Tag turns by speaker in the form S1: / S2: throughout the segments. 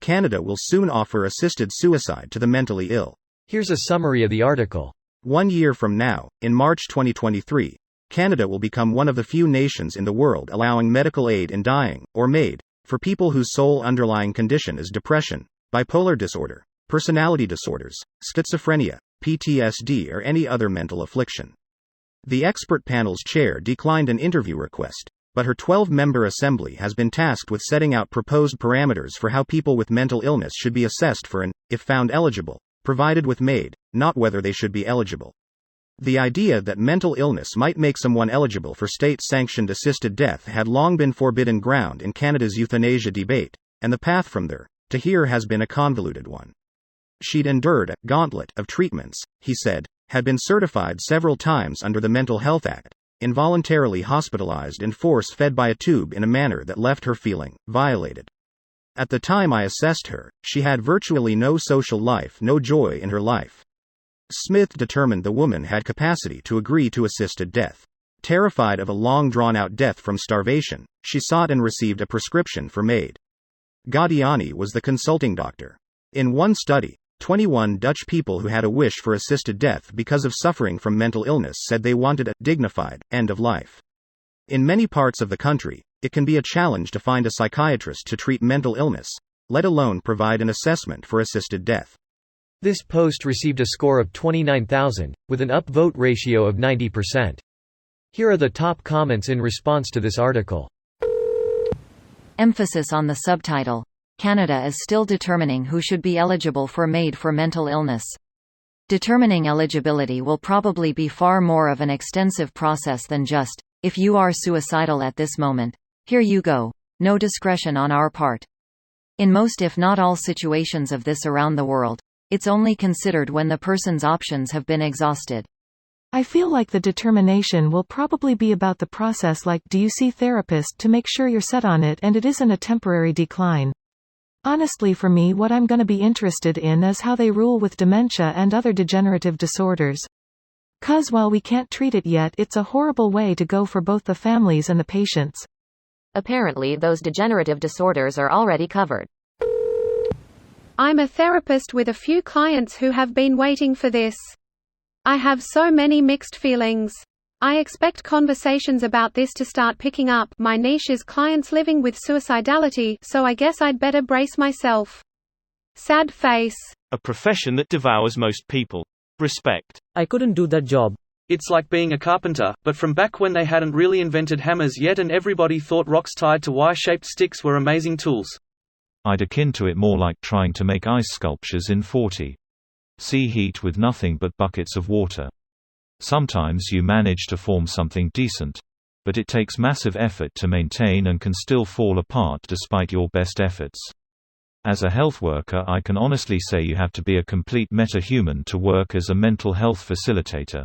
S1: Canada will soon offer assisted suicide to the mentally ill.
S2: Here's a summary of the article.
S1: 1 year from now, in March 2023, Canada will become one of the few nations in the world allowing medical aid in dying, or MAID, for people whose sole underlying condition is depression, bipolar disorder, personality disorders, schizophrenia, PTSD, or any other mental affliction. The expert panel's chair declined an interview request, but her 12-member assembly has been tasked with setting out proposed parameters for how people with mental illness should be assessed for and, if found eligible, provided with MAID, not whether they should be eligible. The idea that mental illness might make someone eligible for state-sanctioned assisted death had long been forbidden ground in Canada's euthanasia debate, and the path from there to here has been a convoluted one. She'd endured a gauntlet of treatments, he said, had been certified several times under the Mental Health Act, involuntarily hospitalized and force-fed by a tube in a manner that left her feeling violated. At the time I assessed her, she had virtually no social life, no joy in her life. Smith determined the woman had capacity to agree to assisted death. Terrified of a long drawn-out death from starvation, she sought and received a prescription for MAID. Gaudiani was the consulting doctor. In one study, 21 Dutch people who had a wish for assisted death because of suffering from mental illness said they wanted a dignified end of life. In many parts of the country, it can be a challenge to find a psychiatrist to treat mental illness, let alone provide an assessment for assisted death.
S2: This post received a score of 29,000, with an upvote ratio of 90%. Here are the top comments in response to this article.
S3: Emphasis on the subtitle. Canada is still determining who should be eligible for MAID for mental illness. Determining eligibility will probably be far more of an extensive process than just, if you are suicidal at this moment, here you go, no discretion on our part. In most if not all situations of this around the world, it's only considered when the person's options have been exhausted.
S4: I feel like the determination will probably be about the process, like, do you see therapist to make sure you're set on it and it isn't a temporary decline. Honestly, for me, what I'm gonna be interested in is how they rule with dementia and other degenerative disorders. 'Cause while we can't treat it yet, it's a horrible way to go for both the families and the patients.
S5: Apparently those degenerative disorders are already covered.
S6: I'm a therapist with a few clients who have been waiting for this. I have so many mixed feelings. I expect conversations about this to start picking up. My niche is clients living with suicidality, so I guess I'd better brace myself. Sad face.
S7: A profession that devours most people. Respect.
S8: I couldn't do that job.
S9: It's like being a carpenter, but from back when they hadn't really invented hammers yet and everybody thought rocks tied to Y-shaped sticks were amazing tools.
S10: I'd akin to it more like trying to make ice sculptures in 40°C heat with nothing but buckets of water. Sometimes you manage to form something decent, but it takes massive effort to maintain and can still fall apart despite your best efforts. As a health worker, I can honestly say you have to be a complete meta-human to work as a mental health facilitator.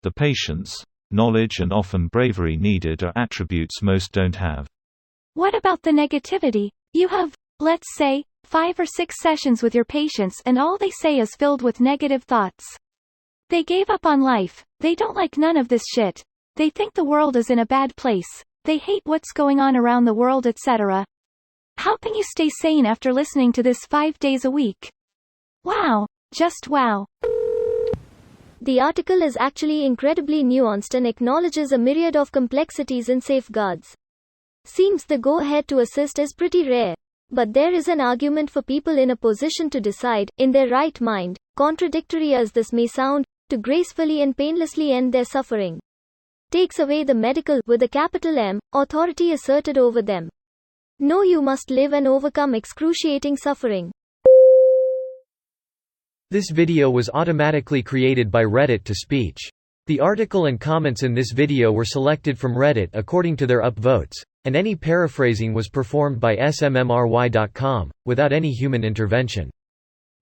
S10: The patience, knowledge and often bravery needed are attributes most don't have.
S11: What about the negativity? You have, let's say, 5 or 6 sessions with your patients and all they say is filled with negative thoughts. They gave up on life, they don't like none of this shit. They think the world is in a bad place, they hate what's going on around the world, etc. How can you stay sane after listening to this 5 days a week? Wow. Just wow.
S12: The article is actually incredibly nuanced and acknowledges a myriad of complexities and safeguards. Seems the go-ahead to assist is pretty rare. But there is an argument for people in a position to decide, in their right mind, contradictory as this may sound, to gracefully and painlessly end their suffering. Takes away the medical, with a capital M, authority asserted over them. No, you must live and overcome excruciating suffering.
S2: This video was automatically created by Reddit to speech. The article and comments in this video were selected from Reddit according to their upvotes, and any paraphrasing was performed by smmry.com, without any human intervention.